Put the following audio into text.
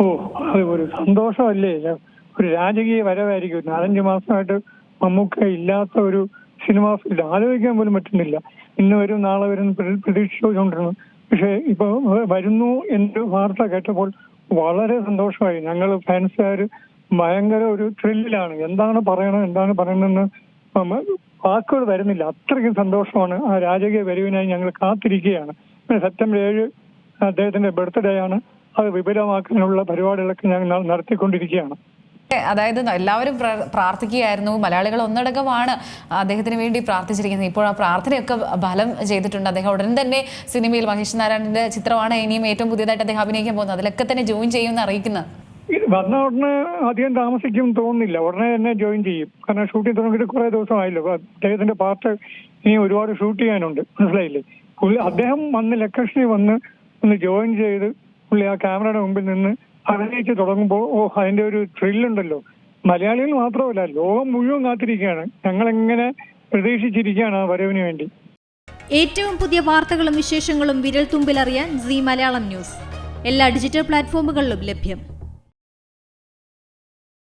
ഓ, അത് ഒരു സന്തോഷമല്ലേ. ഒരു രാജകീയ വരവായിരിക്കും. 4-5 മാസമായിട്ട് മമ്മൂക്ക ഇല്ലാത്ത ഒരു സിനിമാ ഫീൽഡ് ആലോചിക്കാൻ പോലും പറ്റുന്നില്ല. ഇന്ന് വരും നാളെ വരും പ്രതീക്ഷിച്ചുകൊണ്ടിരുന്നു. പക്ഷെ ഇപ്പൊ വരുന്നു എന്നൊരു വാർത്ത കേട്ടപ്പോൾ വളരെ സന്തോഷമായി. ഞങ്ങൾ ഫാൻസുകാർ ഭയങ്കര ഒരു ത്രില്ലിലാണ്. എന്താണ് പറയണമെന്ന് വാക്കുകൾ വരുന്നില്ല. അത്രയ്ക്കും സന്തോഷമാണ്. ആ രാജകീയ വരവിനായി ഞങ്ങൾ കാത്തിരിക്കുകയാണ്. സെപ്റ്റംബർ 7 അദ്ദേഹത്തിന്റെ ബർത്ത്ഡേ ആണ്. അത് വിപുലമാക്കാനുള്ള പരിപാടികളൊക്കെ ഞങ്ങൾ നടത്തിക്കൊണ്ടിരിക്കുകയാണ്. അതായത് എല്ലാവരും പ്രാർത്ഥിക്കുകയായിരുന്നു. മലയാളികൾ ഒന്നടങ്കമാണ് അദ്ദേഹത്തിന് വേണ്ടി പ്രാർത്ഥിച്ചിരിക്കുന്നത്. ഇപ്പോൾ ആ പ്രാർത്ഥനയൊക്കെ ഫലം ചെയ്തിട്ടുണ്ട്. അദ്ദേഹം ഉടൻ തന്നെ സിനിമയിൽ മഹേഷ് നാരായണന്റെ ചിത്രമാണ് ഇനിയും ഏറ്റവും പുതിയതായിട്ട് അദ്ദേഹം അഭിനയിക്കാൻ പോകുന്നത്. അതിലൊക്കെ തന്നെ ജോയിൻ ചെയ്യുമെന്ന് അറിയിക്കുന്നത്. വന്ന ഉടനെ അധികം താമസിക്കും തോന്നുന്നില്ല. ഉടനെ തന്നെ ജോയിൻ ചെയ്യും. കാരണം ഷൂട്ടിംഗ് തുടങ്ങിയിട്ട് കുറെ ദിവസമായല്ലോ. അദ്ദേഹത്തിന്റെ പാർട്ട് ഇനി ഒരുപാട് ഷൂട്ട് ചെയ്യാനുണ്ട്. മനസ്സിലായില്ലേ? അദ്ദേഹം വന്ന് ലൊക്കേഷനിൽ വന്ന് ഒന്ന് ജോയിൻ ചെയ്ത് പുള്ളി ആ ക്യാമറയുടെ മുമ്പിൽ നിന്ന് അഭിനയിച്ച് തുടങ്ങുമ്പോൾ അതിന്റെ ഒരു ത്രില്ലുണ്ടല്ലോ. മലയാളികൾ മാത്രമല്ല, ലോകം മുഴുവൻ കാത്തിരിക്കുകയാണ്. ഞങ്ങളെങ്ങനെ പ്രതീക്ഷിച്ചിരിക്കുകയാണ് ആ വരവിന് വേണ്ടി. ഏറ്റവും പുതിയ വാർത്തകളും വിശേഷങ്ങളും വിരൽ തുമ്പിലറിയാൻ സീ മലയാളം ന്യൂസ് എല്ലാ ഡിജിറ്റൽ പ്ലാറ്റ്ഫോമുകളിലും ലഭ്യം.